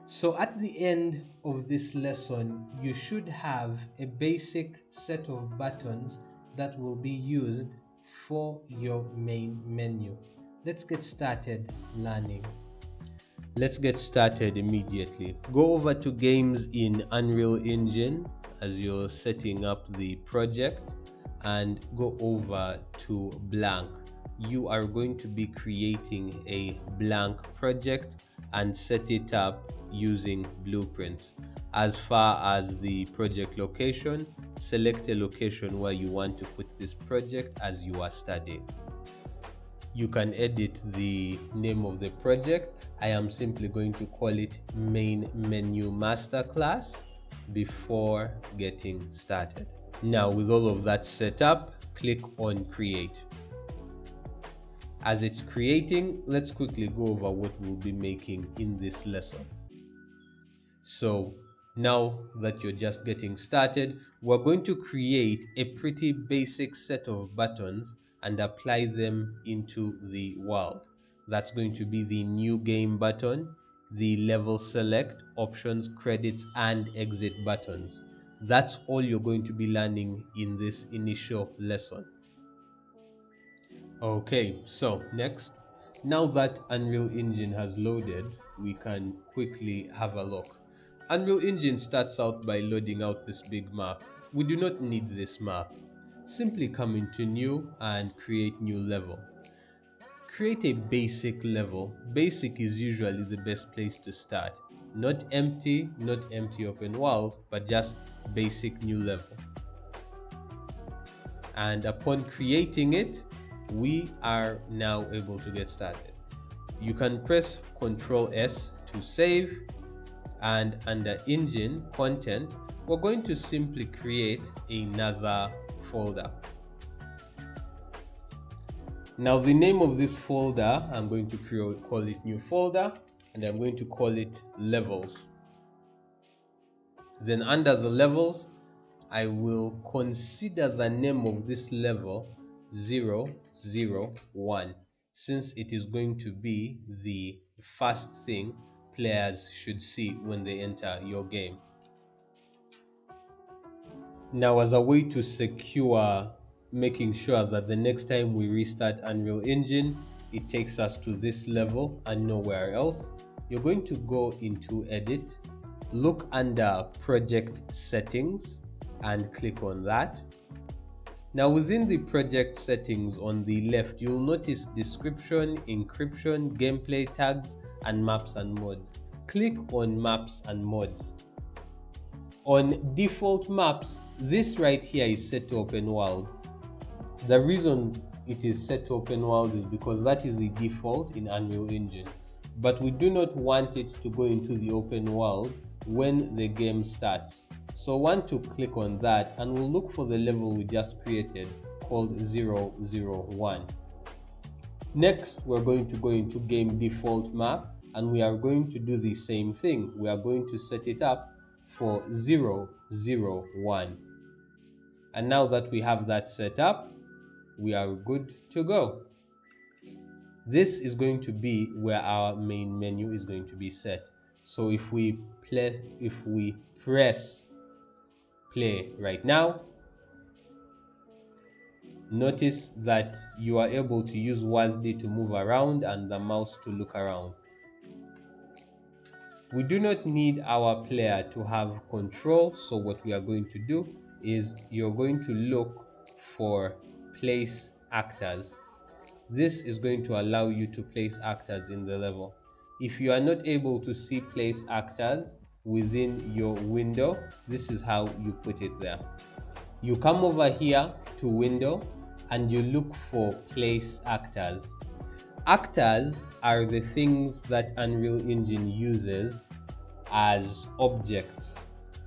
So at the end of this lesson, you should have a basic set of buttons that will be used for your main menu. Let's get started learning. Let's get started immediately. Go over to Games in Unreal Engine as you're setting up the project and go over to Blank. You are going to be creating a blank project and set it up using blueprints. As far as the project location, select a location where you want to put this project as you are studying. You can edit the name of the project. I am simply going to call it Main Menu Masterclass before getting started. Now, with all of that set up, click on Create. As it's creating, let's quickly go over what we'll be making in this lesson. So now that you're just getting started, we're going to create a pretty basic set of buttons and apply them into the world. That's going to be the new game button, the level select, options, credits, and exit buttons. That's all you're going to be learning in this initial lesson. Okay, so next, now that Unreal Engine has loaded, we can quickly have a look. Unreal Engine starts out by loading out this big map. We do not need this map. Simply come into new and create new level. Create a basic level. Basic is usually the best place to start. Not empty open world, but just basic new level. And upon creating it, we are now able to get started. You can press Ctrl S to save, and under Engine Content, we're going to simply create another folder. Now the name of this folder, I'm going to call it New Folder, and I'm going to call it Levels. Then under the Levels, I will consider the name of this level 001, since it is going to be the first thing players should see when they enter your game. Now, as a way to secure making sure that the next time we restart Unreal Engine, it takes us to this level and nowhere else, you're going to go into Edit, look under Project Settings, and click on that. Now within the project settings on the left, you'll notice description, encryption, gameplay tags, and maps and mods. Click on maps and mods. On default maps, this right here is set to open world. The reason it is set to open world is because that is the default in Unreal Engine, but we do not want it to go into the open world when the game starts. So I want to click on that and we'll look for the level we just created called 001. Next, we're going to go into game default map and we are going to do the same thing. We are going to set it up for 001. And now that we have that set up, we are good to go. This is going to be where our main menu is going to be set. So if we press play right now, notice that you are able to use WASD to move around and the mouse to look around. We do not need our player to have control, so what we are going to do is you're going to look for place actors. This is going to allow you to place actors in the level. If you are not able to see place actors within your window, this is how you put it there. You come over here to window and you look for place actors. Actors are the things that Unreal Engine uses as objects.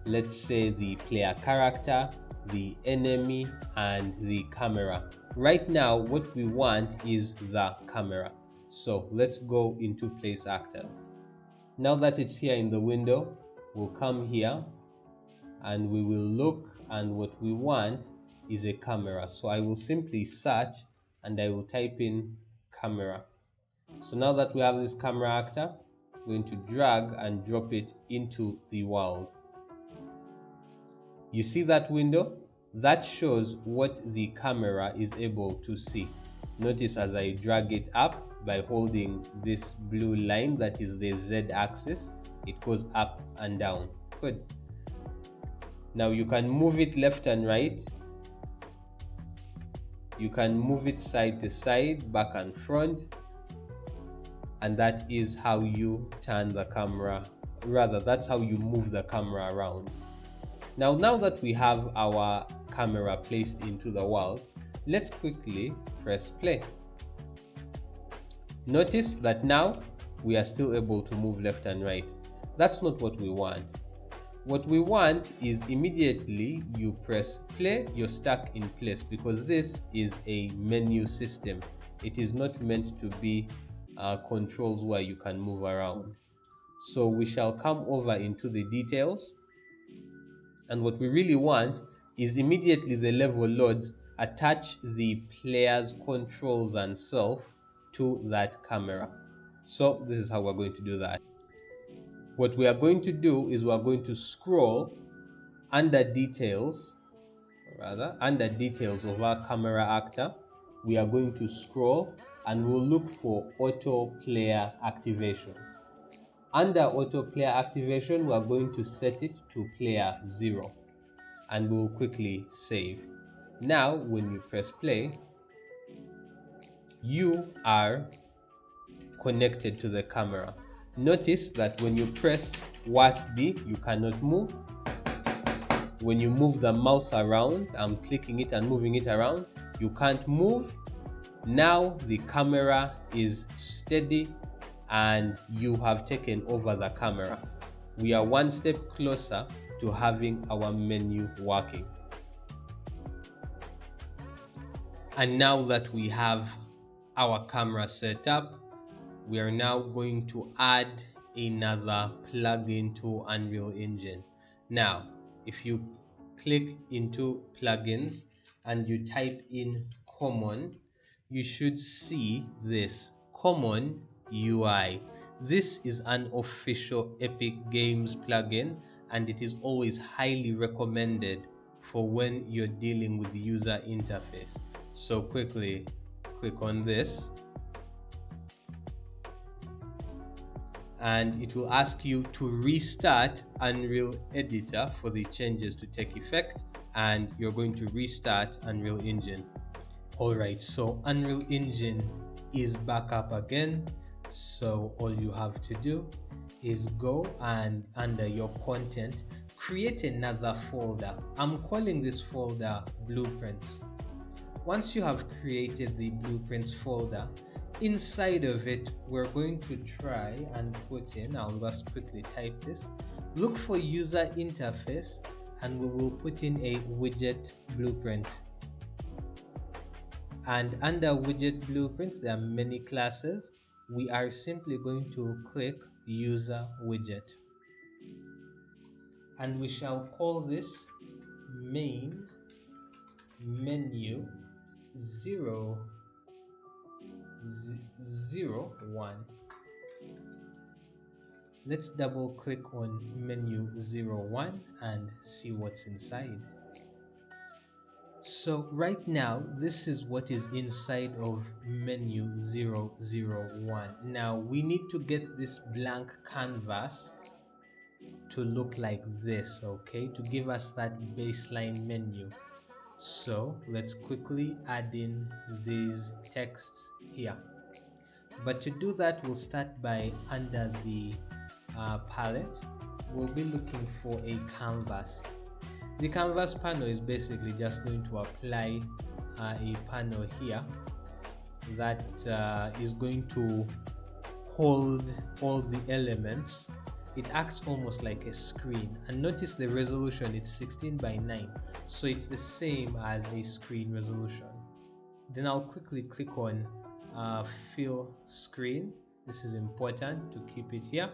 Let's say the player character, the enemy, and the camera. Right now, what we want is the camera. So let's go into place actors. Now that it's here in the window, we'll come here and we will look, and what we want is a camera. So I will simply search and I will type in camera. So now that we have this camera actor, going to drag and drop it into the world. You see that window? That shows what the camera is able to see. Notice as I drag it up by holding this blue line, that is the Z axis, it goes up and down. Good. Now you can move it left and right. You can move it side to side, back and front. And that is how you turn the camera. Rather, that's how you move the camera around. Now that we have our camera placed into the world, let's quickly press play. Notice that now we are still able to move left and right. That's not what we want. What we want is immediately you press play, you're stuck in place, because this is a menu system. It is not meant to be controls where you can move around. So we shall come over into the details, and what we really want is immediately the level loads, attach the player's controls and self to that camera. So this is how we're going to do that. What we are going to do is we're going to scroll under details, under details of our camera actor. We are going to scroll and we'll look for auto player activation. Under auto player activation, we are going to set it to player 0 and we'll quickly save. Now when you press play, you are connected to the camera. Notice that when you press WASD, you cannot move. When you move the mouse around, I'm clicking it and moving it around, you can't move. Now the camera is steady and you have taken over the camera. We are one step closer to having our menu working. And now that we have our camera set up, we are now going to add another plugin to Unreal Engine. Now, if you click into plugins and you type in common, you should see this common UI. This is an official Epic Games plugin, and it is always highly recommended for when you're dealing with the user interface. So quickly click on this, and it will ask you to restart Unreal Editor for the changes to take effect, and you're going to restart Unreal Engine. Alright, so Unreal Engine is back up again. So all you have to do is go and under your content, create another folder. I'm calling this folder Blueprints. Once you have created the Blueprints folder, inside of it, we're going to try and put in, I'll just quickly type this, look for user interface, and we will put in a widget blueprint. And under widget blueprint, there are many classes. We are simply going to click user widget. And we shall call this main menu 001. Let's double click on menu 01 and see what's inside. So right now, this is what is inside of menu 001. Now we need to get this blank canvas to look like this, okay, to give us that baseline menu. So let's quickly add in these texts here. But to do that, we'll start by under the palette, we'll be looking for a canvas. The canvas panel is basically just going to apply a panel here that is going to hold all the elements. It acts almost like a screen, and notice the resolution, it's 16 by 9, so it's the same as a screen resolution. Then I'll quickly click on fill screen. This is important to keep it here,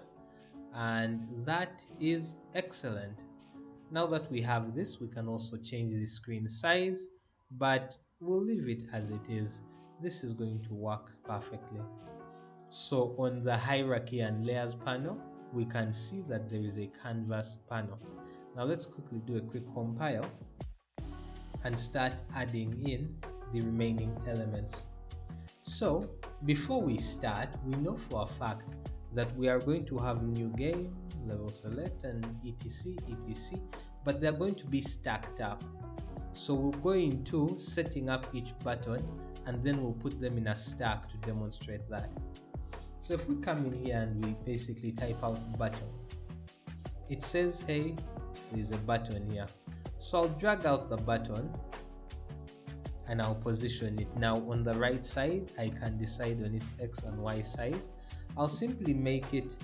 and that is excellent. Now that we have this, we can also change the screen size, but we'll leave it as it is. This is going to work perfectly. So on the hierarchy and layers panel, we can see that there is a canvas panel. Now let's quickly do a quick compile and start adding in the remaining elements. So before we start, we know for a fact that we are going to have new game, level select, and etc, but they're going to be stacked up. So we'll go into setting up each button and then we'll put them in a stack to demonstrate that. So if we come in here and we basically type out button, it says, hey, there's a button here. So I'll drag out the button and I'll position it. Now on the right side, I can decide on its X and Y size. I'll simply make it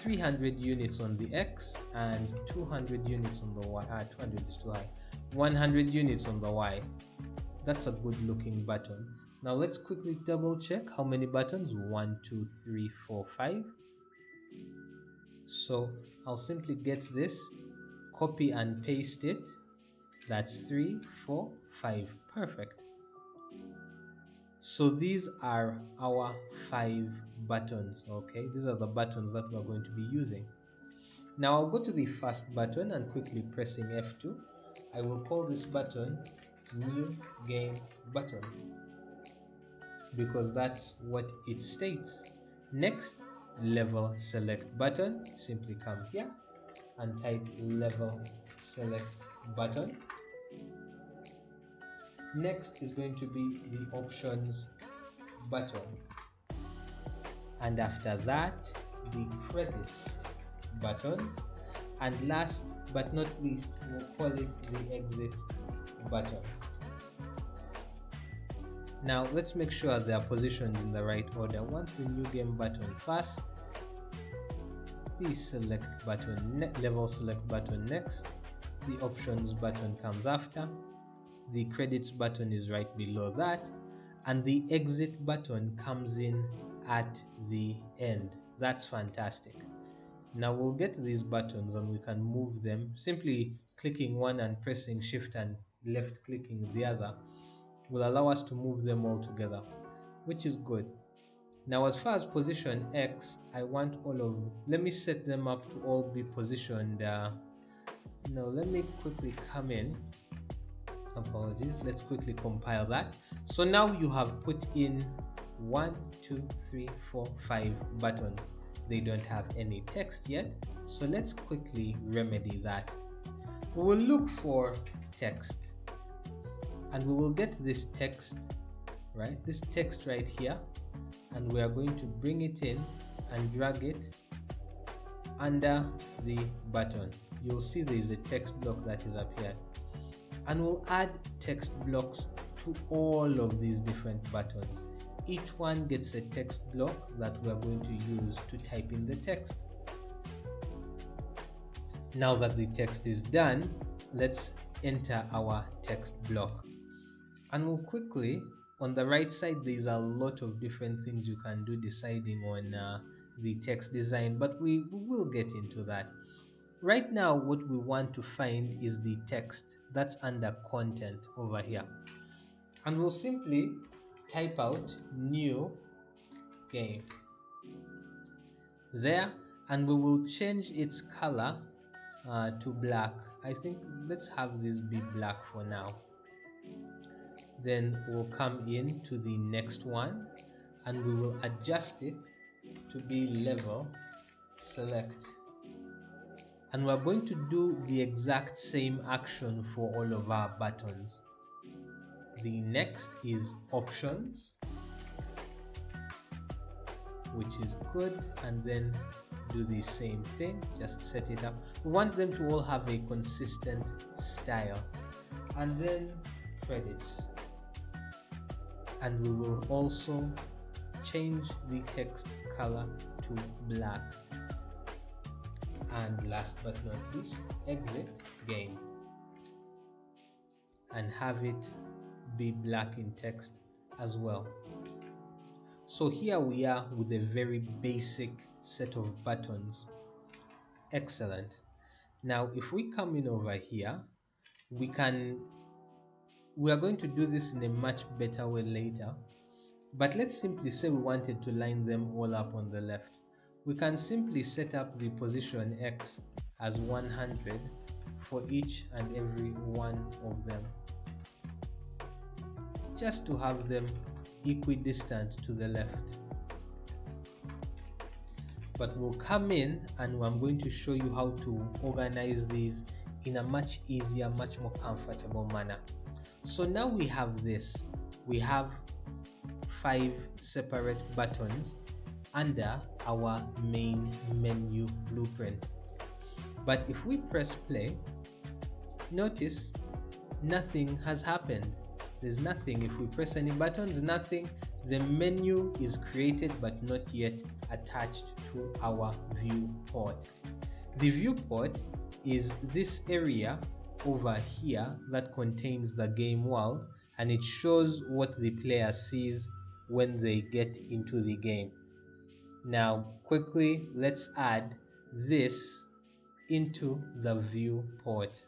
300 units on the X and 200 units on the Y. 200 is too high. 100 units on the Y. That's a good looking button. Now let's quickly double check how many buttons. 1, 2, 3, 4, 5. So I'll simply get this, copy and paste it. That's 3, 4, 5. Perfect. So these are our 5 buttons. Okay, these are the buttons that we're going to be using. Now I'll go to the first button and quickly pressing F2, I will call this button new game button because that's what it states. Next, level select button. Simply come here and type level select button. Next is going to be the options button, and after that the credits button, and last but not least we'll call it the exit button. Now let's make sure they are positioned in the right order. I want the new game button first, the select button, level select button next, the options button comes after, the credits button is right below that, and the exit button comes in at the end. That's fantastic. Now we'll get these buttons and we can move them. Simply clicking one and pressing shift and left clicking the other will allow us to move them all together, which is good. Now as far as position X, I want all of, let me set them up to all be positioned. Now let me quickly come in. Apologies, let's quickly compile that. So now you have put in 1, 2, 3, 4, 5 buttons. They don't have any text yet, so let's quickly remedy that. We will look for text and we will get this text, right, this text right here, and we are going to bring it in and drag it under the button. You'll see there is a text block that is up here, and we'll add text blocks to all of these different buttons. Each one gets a text block that we are going to use to type in the text. Now that the text is done, let's enter our text block, and we'll quickly, on the right side there's a lot of different things you can do deciding on the text design, but we will get into that. Right now what we want to find is the text that's under content over here, and we'll simply type out new game there, and we will change its color to black. I think let's have this be black for now. Then we'll come in to the next one and we will adjust it to be level select, and we're going to do the exact same action for all of our buttons. The next is options, which is good, and then do the same thing, just set it up. We want them to all have a consistent style, and then credits, and we will also change the text color to black, and last but not least exit game, and have it be black in text as well. So here we are with a very basic set of buttons. Excellent. Now if we come in over here, we are going to do this in a much better way later, But let's simply say we wanted to line them all up on the left. We can simply set up the position X as 100 for each and every one of them, just to have them equidistant to the left. But we'll come in and I'm going to show you how to organize these in a much easier, much more comfortable manner. So now we have this. We have 5 separate buttons under our main menu blueprint. But if we press play, notice nothing has happened. There's nothing. If we press any buttons, nothing. The menu is created but not yet attached to our viewport. The viewport is this area over here that contains the game world, and it shows what the player sees when they get into the game. Now quickly let's add this into the viewport.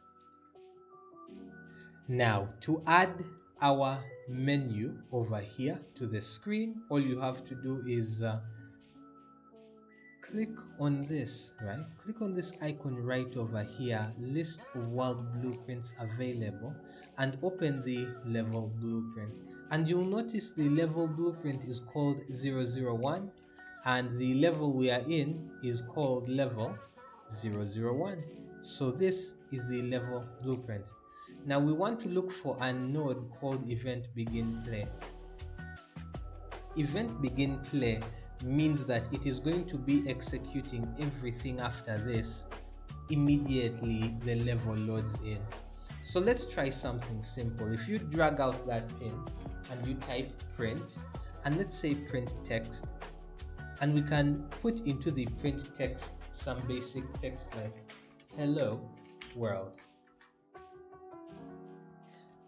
Now to add our menu over here to the screen, all you have to do is click on this, right? Click on this icon right over here, list of world blueprints available, and open the level blueprint. And you'll notice the level blueprint is called 001, and the level we are in is called level 001. So this is the level blueprint. Now we want to look for a node called event begin play. Event begin play means that it is going to be executing everything after this immediately the level loads in. So let's try something simple. If you drag out that pin and you type print, and let's say print text, and we can put into the print text some basic text like hello world.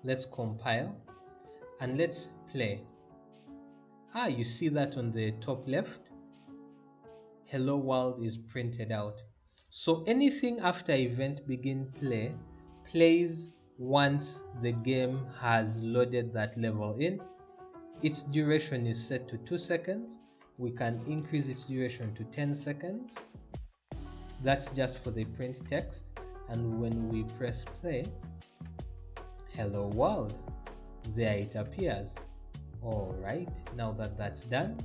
Let's compile and let's play. You see that on the top left? Hello world is printed out. So anything after event begin play plays once the game has loaded that level in. Its duration is set to 2 seconds. We can increase its duration to 10 seconds. That's just for the print text. And when we press play, hello world, there it appears. Alright, now that that's done,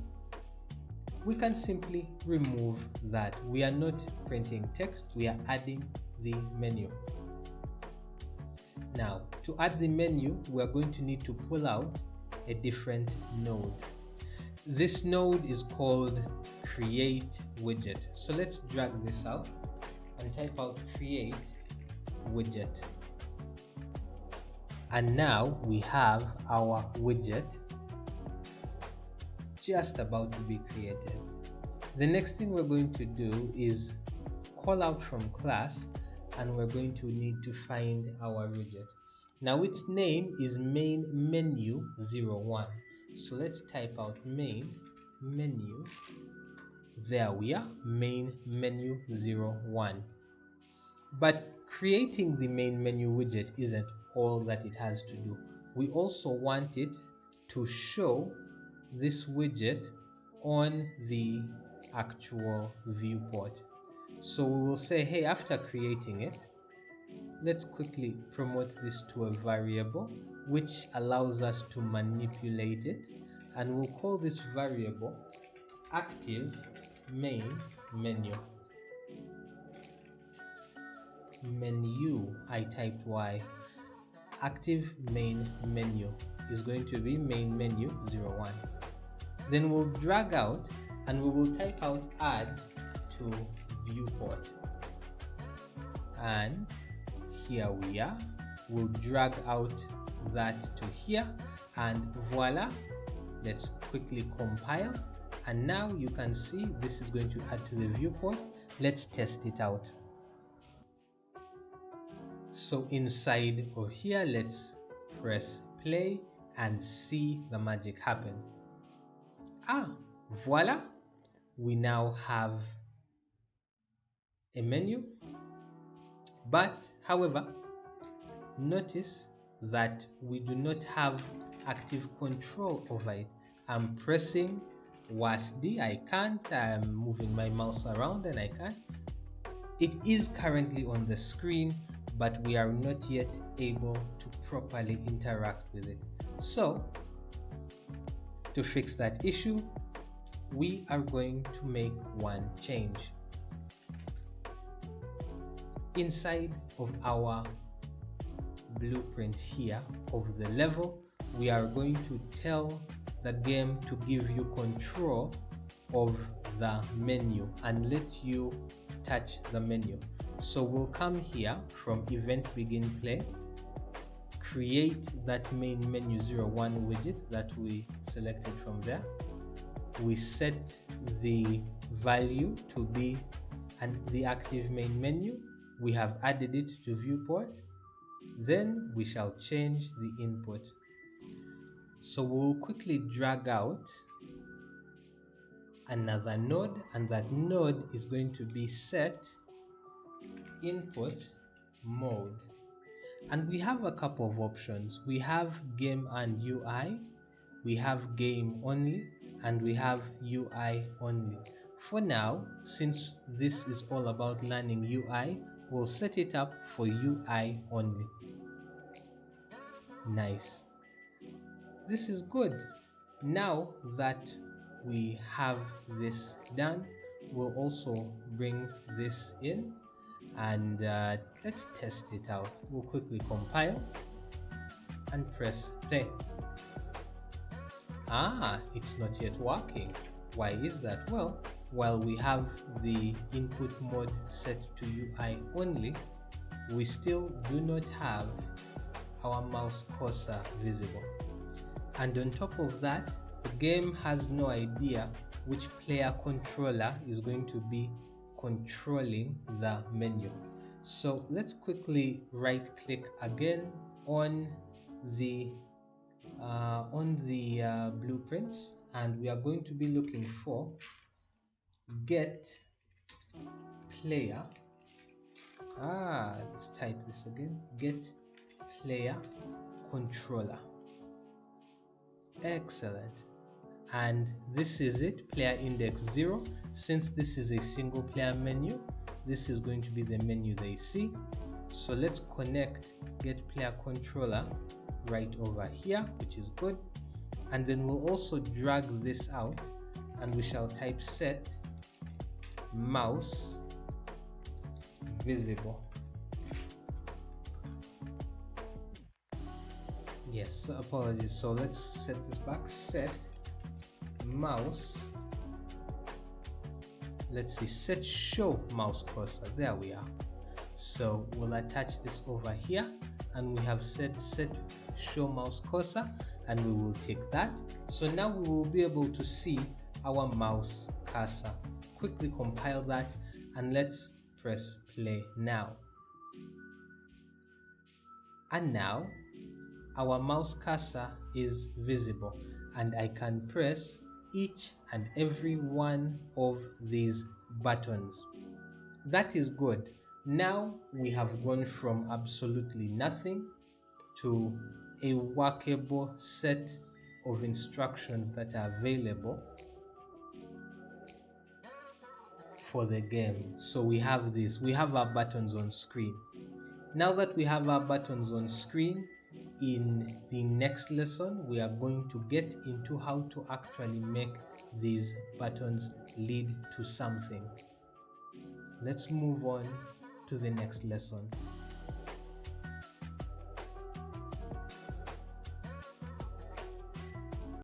we can simply remove that. We are not printing text, we are adding the menu. Now, to add the menu, we are going to need to pull out a different node. This node is called create widget. So let's drag this out and type out create widget. And now we have our widget just about to be created. The next thing we're going to do is call out from class, and we're going to need to find our widget. Now its name is main menu 01. So let's type out main menu. There we are, main menu 01. But creating the main menu widget isn't all that it has to do. We also want it to show this widget on the actual viewport. So we will say, hey, after creating it, let's quickly promote this to a variable which allows us to manipulate it, and we'll call this variable active main menu. Menu, I typed Y. Active main menu is going to be main menu 01. Then we'll drag out and we will type out add to viewport, and here we are. We'll drag out that to here, and voila, let's quickly compile, and now you can see this is going to add to the viewport. Let's test it out. So inside of here, let's press play and see the magic happen. Voila, we now have a menu, but however, notice that we do not have active control over it. I'm pressing WASD. I can't. I'm moving my mouse around and I can't. It is currently on the screen, but we are not yet able to properly interact with it. So to fix that issue, we are going to make one change. Inside of our blueprint here of the level, we are going to tell the game to give you control of the menu and let you touch the menu. So we'll come here from event begin play, create that main menu 01 widget that we selected from there. We set the value to be the active main menu. We have added it to viewport. Then we shall change the input. So we'll quickly drag out another node, and that node is going to be set input mode. And we have a couple of options. We have game and UI, we have game only, and we have UI only. For now, since this is all about learning UI, we'll set it up for UI only. Nice. This is good. Now that we have this done, we'll also bring this in and let's test it out. We'll quickly compile and press play. It's not yet working. Why is that? Well, while we have the input mode set to UI only, we still do not have our mouse cursor visible. And on top of that, the game has no idea which player controller is going to be controlling the menu. So let's quickly right click again on the blueprints, and we are going to be looking for get player. Let's type this again, get player controller. Excellent. And this is it, player index 0. Since this is a single player menu, this is going to be the menu they see. So let's connect get player controller right over here, which is good. And then we'll also drag this out and we shall type set mouse visible. Yes, apologies. So let's set this back. Set mouse, let's see, set show mouse cursor. There we are. So we'll attach this over here, and we have set show mouse cursor, and we will take that. So now we will be able to see our mouse cursor. Quickly compile that and let's press play now. And now our mouse cursor is visible, and I can press each and every one of these buttons. That is good. Now we have gone from absolutely nothing to a workable set of instructions that are available for the game. So we have this, we have our buttons on screen. Now that we have our buttons on screen, in the next lesson we are going to get into how to actually make these buttons lead to something. Let's move on to the next lesson.